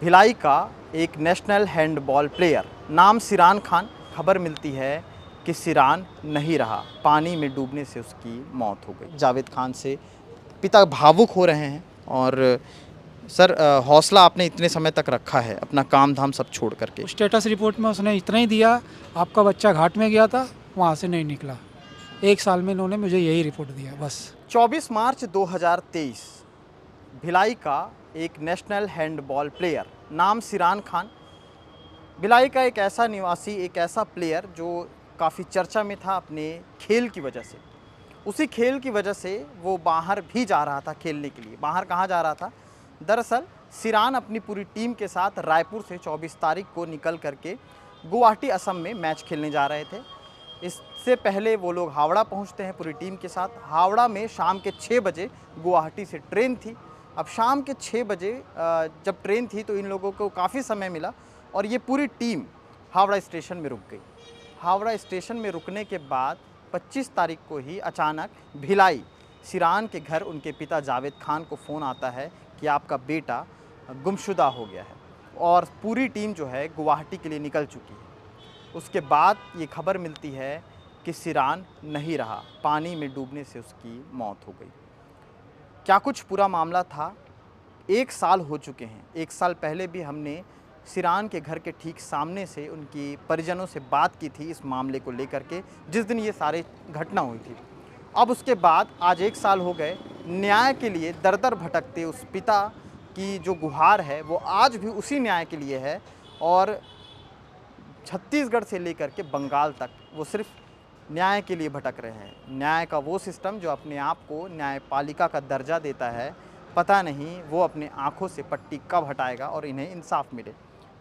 भिलाई का एक national handball player नाम सिरान खान, खबर मिलती है कि सिरान नहीं रहा, पानी में डूबने से उसकी मौत हो गई। जावेद खान से पिता भावुक हो रहे हैं। और सर, हौसला आपने इतने समय तक रखा है, अपना काम धाम सब छोड़ करके। स्टेटस रिपोर्ट में उसने इतना ही दिया, आपका बच्चा घाट में गया था, वहाँ से नहीं निकला। 1 साल में इन्होंने मुझे यही रिपोर्ट दिया बस। 24 मार्च 2023 भिलाई का एक नेशनल हैंडबॉल प्लेयर नाम सिरान खान, भिलाई का एक ऐसा निवासी, एक ऐसा प्लेयर जो काफ़ी चर्चा में था अपने खेल की वजह से। उसी खेल की वजह से वो बाहर भी जा रहा था खेलने के लिए। बाहर कहाँ जा रहा था? दरअसल सिरान अपनी पूरी टीम के साथ रायपुर से 24 तारीख को निकल करके गुवाहाटी असम में मैच खेलने जा रहे थे। इससे पहले वो लोग हावड़ा पहुंचते हैं पूरी टीम के साथ। हावड़ा में शाम के 6 बजे गुवाहाटी से ट्रेन थी। अब शाम के 6 बजे जब ट्रेन थी तो इन लोगों को काफ़ी समय मिला और ये पूरी टीम हावड़ा स्टेशन में रुक गई। हावड़ा स्टेशन में रुकने के बाद 25 तारीख को ही अचानक भिलाई सिरान के घर उनके पिता जावेद खान को फ़ोन आता है कि आपका बेटा गुमशुदा हो गया है और पूरी टीम जो है गुवाहाटी के लिए निकल चुकी है। उसके बाद ये खबर मिलती है कि सिरान नहीं रहा, पानी में डूबने से उसकी मौत हो गई। क्या कुछ पूरा मामला था? 1 साल हो चुके हैं। 1 साल पहले भी हमने सिरान के घर के ठीक सामने से उनकी परिजनों से बात की थी इस मामले को लेकर के, जिस दिन ये सारी घटना हुई थी। अब उसके बाद आज 1 साल हो गए, न्याय के लिए दर-दर भटकते उस पिता की जो गुहार है वो आज भी उसी न्याय के लिए है। और छत्तीसगढ़ से लेकर के बंगाल तक वो सिर्फ न्याय के लिए भटक रहे हैं। न्याय का वो सिस्टम जो अपने आप को न्यायपालिका का दर्जा देता है, पता नहीं वो अपने आँखों से पट्टी कब हटाएगा और इन्हें इंसाफ मिले।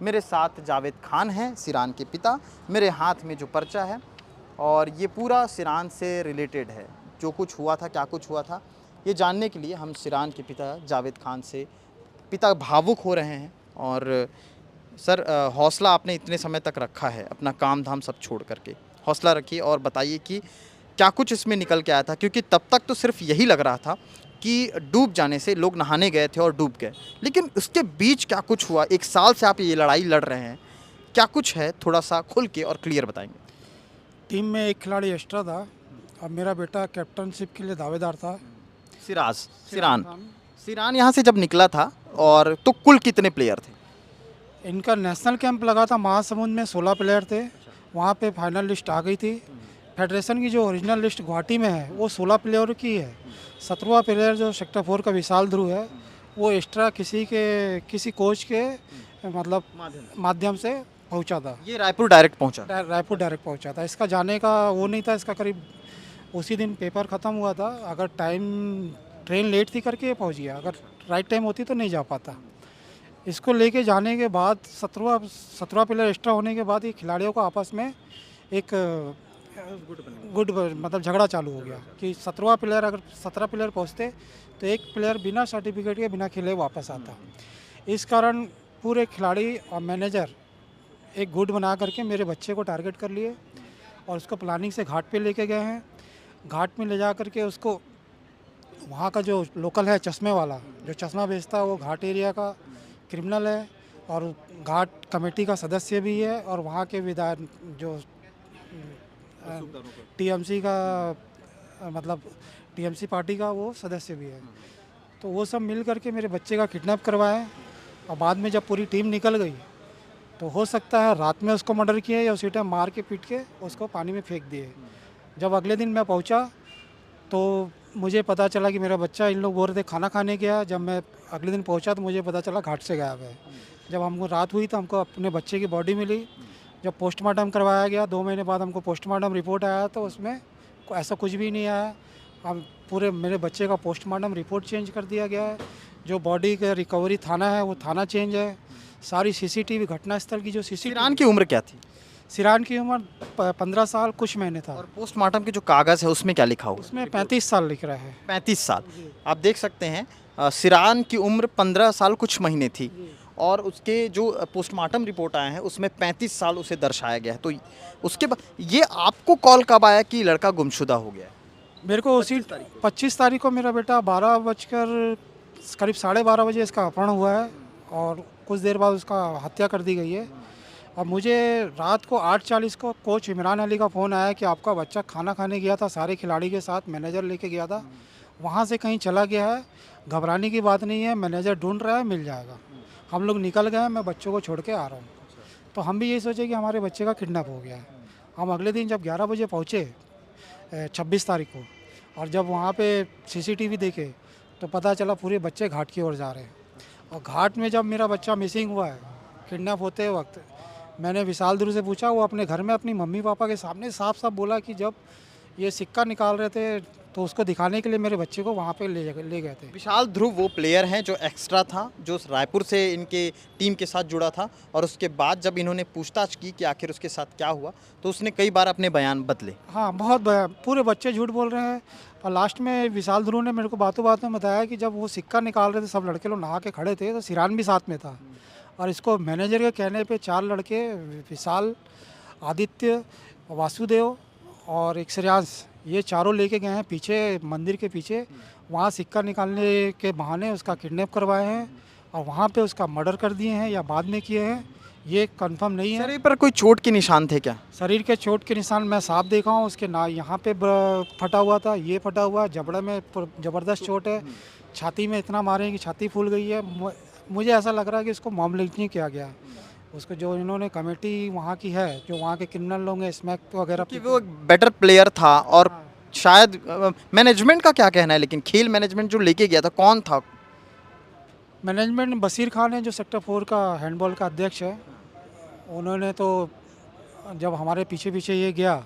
मेरे साथ जावेद खान हैं, सिरान के पिता। मेरे हाथ में जो पर्चा है और ये पूरा सिरान से रिलेटेड है। जो कुछ हुआ था, क्या कुछ हुआ था, ये जानने के लिए हम सिरान के पिता जावेद खान से पिता भावुक हो रहे हैं। और सर, हौसला आपने इतने समय तक रखा है, अपना काम धाम सब छोड़ करके। हौसला रखिए और बताइए कि क्या कुछ इसमें निकल के आया था, क्योंकि तब तक तो सिर्फ यही लग रहा था कि डूब जाने से लोग नहाने गए थे और डूब गए, लेकिन उसके बीच क्या कुछ हुआ? 1 साल से आप ये लड़ाई लड़ रहे हैं, क्या कुछ है? थोड़ा सा खुल के और क्लियर बताएंगे। टीम में एक खिलाड़ी एक्स्ट्रा था। अब मेरा बेटा कैप्टनशिप के लिए दावेदार था। सिरान सिरान यहाँ से जब निकला था, और तो कुल कितने प्लेयर थे? इनका नेशनल कैंप लगा था महासमुंद में, 16 प्लेयर थे। वहाँ पे फाइनल लिस्ट आ गई थी। फेडरेशन की जो ओरिजिनल लिस्ट गुवाहाटी में है वो 16 प्लेयर की है। 17वां प्लेयर जो सेक्टर 4 का विशाल ध्रुव है, वो एक्स्ट्रा किसी कोच के मतलब माध्यम से पहुंचा था। ये रायपुर डायरेक्ट पहुँचा? रायपुर डायरेक्ट पहुंचा था। इसका जाने का वो नहीं था। इसका करीब उसी दिन पेपर ख़त्म हुआ था। अगर ट्रेन लेट थी करके ये पहुंच गया, अगर राइट टाइम होती तो नहीं जा पाता। इसको लेके जाने के बाद 17वां प्लेयर एक्स्ट्रा होने के बाद ये खिलाड़ियों को आपस में एक गुड मतलब झगड़ा चालू हो गया कि 17वां प्लेयर, अगर 17 प्लेयर पहुंचते तो एक प्लेयर बिना सर्टिफिकेट के, बिना खेले वापस आता। इस कारण पूरे खिलाड़ी और मैनेजर एक गुट बना करके मेरे बच्चे को टारगेट कर लिए और उसको प्लानिंग से घाट पे लेके गए हैं। घाट में ले जा करके उसको, वहाँ का जो लोकल है चश्मे वाला, जो चश्मा बेचता है, वो घाट एरिया का क्रिमिनल है और घाट कमेटी का सदस्य भी है और वहाँ के विधायक जो टीएमसी का मतलब टीएमसी पार्टी का वो सदस्य भी है। तो वो सब मिल करके मेरे बच्चे का किडनैप करवाए और बाद में जब पूरी टीम निकल गई तो हो सकता है रात में उसको मर्डर किए या उसी टाइम मार के पीट के उसको पानी में फेंक दिए। जब अगले दिन मैं पहुंचा तो मुझे पता चला कि मेरा बच्चा, इन लोग बोल रहे थे खाना खाने गया। जब मैं अगले दिन पहुंचा तो मुझे पता चला घाट से गायब है। जब हमको रात हुई तो हमको अपने बच्चे की बॉडी मिली। जब पोस्टमार्टम करवाया गया 2 महीने बाद हमको पोस्टमार्टम रिपोर्ट आया तो उसमें ऐसा कुछ भी नहीं आया। हम पूरे मेरे बच्चे का पोस्टमार्टम रिपोर्ट चेंज कर दिया गया है। जो बॉडी का रिकवरी थाना है वो थाना चेंज है। सारी सीसीटीवी घटनास्थल की जो सिरान की उम्र क्या थी? सिरान की उम्र 15 साल कुछ महीने था। और पोस्टमार्टम के जो कागज़ है उसमें क्या लिखा हुआ? उसमें 35 साल लिख रहा है। 35 साल। आप देख सकते हैं, सिरान की उम्र 15 साल कुछ महीने थी और उसके जो पोस्टमार्टम रिपोर्ट आए हैं उसमें 35 साल उसे दर्शाया गया है। तो उसके बाद ये आपको कॉल कब आया कि लड़का गुमशुदा हो गया है? मेरे को उसी 25 तारीख को मेरा बेटा 12 बजकर करीब 12:30 बजे इसका अपहरण हुआ है और कुछ देर बाद उसका हत्या कर दी गई है। और मुझे रात को 8:40 को कोच इमरान अली का फ़ोन आया कि आपका बच्चा खाना खाने गया था सारे खिलाड़ी के साथ, मैनेजर लेके गया था, वहाँ से कहीं चला गया है, घबराने की बात नहीं है, मैनेजर ढूंढ रहा है, मिल जाएगा। हम लोग निकल गए हैं, मैं बच्चों को छोड़ के आ रहा हूँ। तो हम भी यही सोचे कि हमारे बच्चे का किडनैप हो गया है। हम अगले दिन जब 11 बजे पहुँचे 26 तारीख को, और जब वहाँ पे सीसीटीवी देखे तो पता चला पूरे बच्चे घाट की ओर जा रहे हैं। और घाट में जब मेरा बच्चा मिसिंग हुआ है किडनैप होते वक्त, मैंने विशाल ध्रुव से पूछा, वो अपने घर में अपनी मम्मी पापा के सामने साफ साफ बोला कि जब ये सिक्का निकाल रहे थे तो उसको दिखाने के लिए मेरे बच्चे को वहाँ पे ले गए थे। विशाल ध्रुव वो प्लेयर हैं जो एक्स्ट्रा था, जो रायपुर से इनके टीम के साथ जुड़ा था, और उसके बाद जब इन्होंने पूछताछ की कि आखिर उसके साथ क्या हुआ, तो उसने कई बार अपने बयान बदले। हाँ, बहुत पूरे बच्चे झूठ बोल रहे हैं। और लास्ट में विशाल ध्रुव ने मेरे को बातों बातों में बताया कि जब वो सिक्का निकाल रहे थे, सब लड़के लोग नहा के खड़े थे, तो सिरान भी साथ में था। और इसको मैनेजर के कहने पे 4 लड़के, विशाल, आदित्य, वासुदेव और एक श्रेयांश, ये चारों लेके गए हैं पीछे मंदिर के पीछे। वहाँ सिक्का निकालने के बहाने उसका किडनैप करवाए हैं और वहाँ पे उसका मर्डर कर दिए हैं या बाद में किए हैं, ये कंफर्म नहीं है। शरीर पर कोई चोट के निशान थे क्या? शरीर के चोट के निशान मैं साफ देखा हूँ, उसके ना यहाँ पे फटा हुआ था, ये फटा हुआ है, जबड़े में ज़बरदस्त चोट है, छाती में इतना मारे हैं कि छाती फूल गई है। मुझे ऐसा लग रहा है कि इसको मॉब लिंचिंग किया गया है। उसको जो इन्होंने कमेटी वहाँ की है, जो वहाँ के क्रिमिनल लोग हैं, स्मैक वगैरह, कि वो एक बेटर प्लेयर था, और हाँ। शायद मैनेजमेंट का क्या कहना है, लेकिन खेल मैनेजमेंट जो लेके गया था कौन था? मैनेजमेंट बशीर खान है, जो सेक्टर 4 का हैंडबॉल का अध्यक्ष है। उन्होंने तो जब हमारे पीछे पीछे ये गया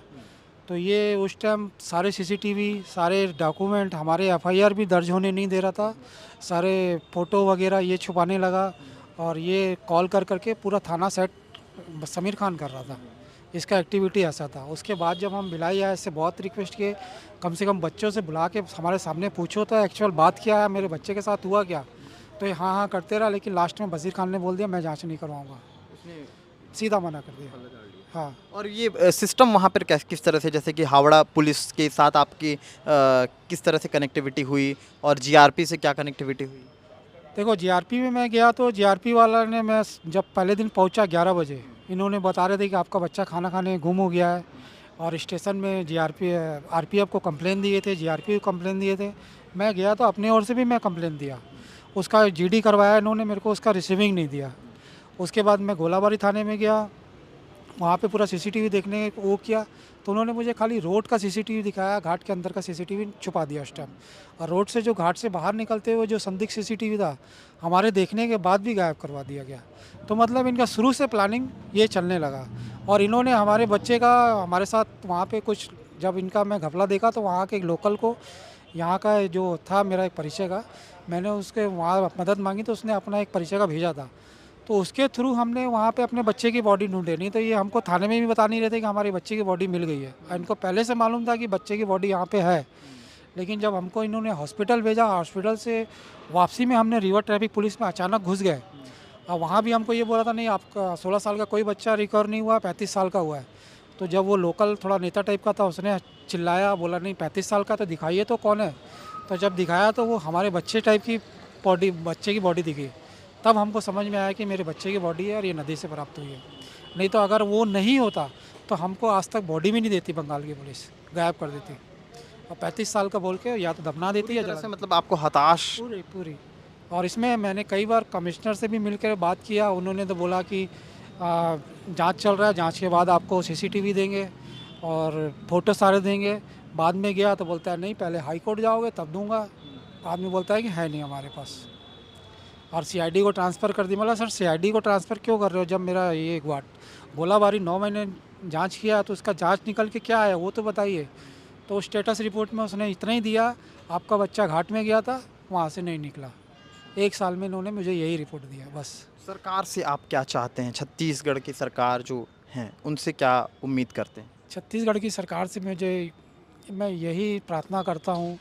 तो ये उस टाइम सारे सीसीटीवी, सारे डॉक्यूमेंट, हमारे एफआईआर भी दर्ज होने नहीं दे रहा था, सारे फ़ोटो वगैरह ये छुपाने लगा, और ये कॉल कर करके पूरा थाना सेट समीर खान कर रहा था। इसका एक्टिविटी ऐसा था। उसके बाद जब हम भिलाई आए, इससे बहुत रिक्वेस्ट किए, कम से कम बच्चों से बुला के हमारे सामने पूछो तो एक्चुअल बात क्या है, मेरे बच्चे के साथ हुआ क्या। तो ये हाँ हाँ करते रहा, लेकिन लास्ट में बशीर खान ने बोल दिया मैं जांच नहीं करवाऊंगा, सीधा मना कर दिया। हाँ। और ये सिस्टम वहाँ पर किस तरह से, जैसे कि हावड़ा पुलिस के साथ आपकी किस तरह से कनेक्टिविटी हुई, और जीआरपी से क्या कनेक्टिविटी हुई? देखो, जीआरपी में मैं गया तो जीआरपी वाला ने, मैं जब पहले दिन पहुंचा 11 बजे, इन्होंने बता रहे थे कि आपका बच्चा खाना खाने गुम हो गया है, और स्टेशन में जीआरपी आरपीएफ को कंप्लेन दिए थे, जीआरपी को कंप्लेन दिए थे। मैं गया तो अपनी ओर से भी मैं कंप्लेन दिया, उसका जीडी करवाया इन्होंने, मेरे को उसका रिसीविंग नहीं दिया। उसके बाद मैं गोलाबारी थाने में गया, वहाँ पे पूरा सीसीटीवी देखने वो किया, तो उन्होंने मुझे खाली रोड का सीसीटीवी दिखाया, घाट के अंदर का सीसीटीवी छुपा दिया उस टाइम। और रोड से जो घाट से बाहर निकलते हुए जो संदिग्ध सीसीटीवी था, हमारे देखने के बाद भी गायब करवा दिया गया। तो मतलब इनका शुरू से प्लानिंग ये चलने लगा। और इन्होंने हमारे बच्चे का हमारे साथ वहाँ पे कुछ, जब इनका मैं घपला देखा तो वहाँ के एक लोकल को, यहाँ का जो था मेरा एक परिचय का, मैंने उसके वहाँ मदद मांगी तो उसने अपना एक परिचय का भेजा था, तो उसके थ्रू हमने वहाँ पे अपने बच्चे की बॉडी ढूंढे। नहीं तो ये हमको थाने में भी बता नहीं रहे थे कि हमारे बच्चे की बॉडी मिल गई है। इनको पहले से मालूम था कि बच्चे की बॉडी यहाँ पे है, लेकिन जब हमको इन्होंने हॉस्पिटल भेजा, हॉस्पिटल से वापसी में हमने रिवर ट्रैफिक पुलिस में अचानक घुस गए, और वहाँ भी हमको ये बोला था नहीं, आपका 16 साल का कोई बच्चा रिकवर नहीं हुआ, 35 साल का हुआ है। तो जब वो लोकल थोड़ा नेता टाइप का था, उसने चिल्लाया, बोला नहीं 35 साल का तो दिखाइए तो कौन है। तो जब दिखाया तो वो हमारे बच्चे टाइप की बॉडी, बच्चे की बॉडी दिखी, तब हमको समझ में आया कि मेरे बच्चे की बॉडी है और ये नदी से प्राप्त हुई है। नहीं तो अगर वो नहीं होता तो हमको आज तक बॉडी भी नहीं देती बंगाल की पुलिस, गायब कर देती, और 35 साल का बोल के या तो दफना देती या जला से मतलब आपको हताश। पूरी पूरी। और इसमें मैंने कई बार कमिश्नर से भी मिलकर बात किया, उन्होंने तो बोला कि जांच चल रहा है, जांच के बाद आपको सीसीटीवी देंगे और फोटो सारे देंगे। बाद में गया तो बोलता है नहीं, पहले हाई कोर्ट जाओगे तब दूंगा। बाद में बोलता है कि है नहीं हमारे पास, और सीआईडी को ट्रांसफ़र कर दी। मतलब सर सीआईडी को ट्रांसफ़र क्यों कर रहे हो, जब मेरा ये गोलाबारी 9 महीने जांच किया, तो उसका जांच निकल के क्या आया वो तो बताइए। तो स्टेटस रिपोर्ट में उसने इतना ही दिया, आपका बच्चा घाट में गया था, वहाँ से नहीं निकला। 1 साल में इन्होंने मुझे यही रिपोर्ट दिया बस। सरकार से आप क्या चाहते हैं? छत्तीसगढ़ की सरकार जो हैं उनसे क्या उम्मीद करते हैं? छत्तीसगढ़ की सरकार से मैं यही प्रार्थना करता हूँ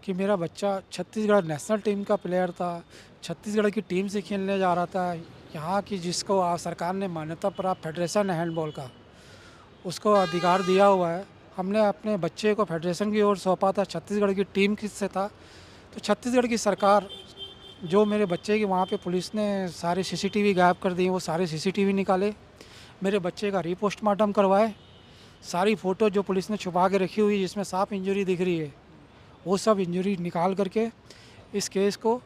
कि मेरा बच्चा छत्तीसगढ़ नेशनल टीम का प्लेयर था, छत्तीसगढ़ की टीम से खेलने जा रहा था, यहाँ की जिसको सरकार ने मान्यता प्राप्त फेडरेशन है हैंडबॉल का, उसको अधिकार दिया हुआ है। हमने अपने बच्चे को फेडरेशन की ओर सौंपा था, छत्तीसगढ़ की टीम किससे था, तो छत्तीसगढ़ की सरकार जो मेरे बच्चे की वहाँ पे पुलिस ने सारे सीसीटीवी गायब कर दिए, वो सारे सीसीटीवी निकाले, मेरे बच्चे का रीपोस्टमार्टम करवाए, सारी फ़ोटो जो पुलिस ने छुपा के रखी हुई जिसमें साफ इंजरी दिख रही है, वो सब इंजरी निकाल करके इस केस को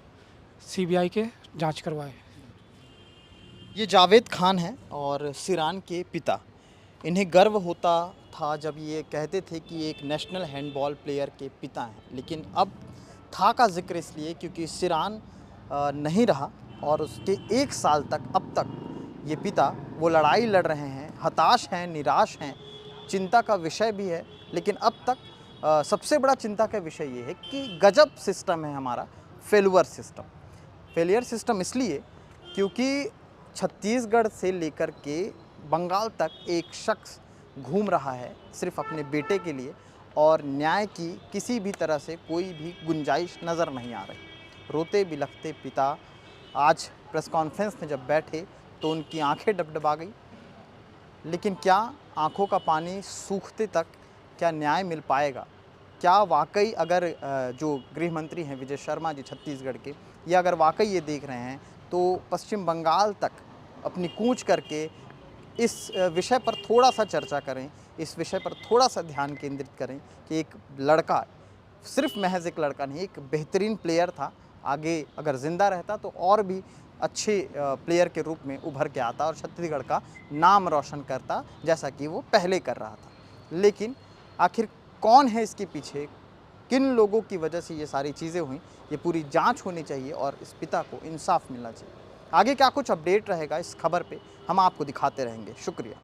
सीबीआई के जांच करवाए। ये जावेद खान हैं और सिरान के पिता। इन्हें गर्व होता था जब ये कहते थे कि ये एक नेशनल हैंडबॉल प्लेयर के पिता हैं, लेकिन अब था का जिक्र इसलिए क्योंकि सिरान नहीं रहा और उसके 1 साल तक अब तक ये पिता वो लड़ाई लड़ रहे हैं, हताश हैं, निराश हैं, चिंता का विषय भी है। लेकिन अब तक सबसे बड़ा चिंता का विषय ये है कि गजब सिस्टम है हमारा, फेलियर सिस्टम इसलिए क्योंकि छत्तीसगढ़ से लेकर के बंगाल तक एक शख्स घूम रहा है सिर्फ अपने बेटे के लिए और न्याय की किसी भी तरह से कोई भी गुंजाइश नज़र नहीं आ रही। रोते बिलखते पिता आज प्रेस कॉन्फ्रेंस में जब बैठे तो उनकी आंखें डबडबा गई। लेकिन क्या आंखों का पानी सूखते तक क्या न्याय मिल पाएगा? क्या वाकई अगर जो गृह मंत्री हैं विजय शर्मा जी छत्तीसगढ़ के, ये अगर वाकई ये देख रहे हैं तो पश्चिम बंगाल तक अपनी कूच करके इस विषय पर थोड़ा सा चर्चा करें, इस विषय पर थोड़ा सा ध्यान केंद्रित करें कि एक लड़का, सिर्फ महज एक लड़का नहीं, एक बेहतरीन प्लेयर था, आगे अगर ज़िंदा रहता तो और भी अच्छे प्लेयर के रूप में उभर के आता और छत्तीसगढ़ का नाम रोशन करता जैसा कि वो पहले कर रहा था। लेकिन आखिर कौन है इसके पीछे, किन लोगों की वजह से ये सारी चीज़ें हुई, ये पूरी जांच होनी चाहिए और इस पिता को इंसाफ मिलना चाहिए। आगे क्या कुछ अपडेट रहेगा इस खबर पे हम आपको दिखाते रहेंगे। शुक्रिया।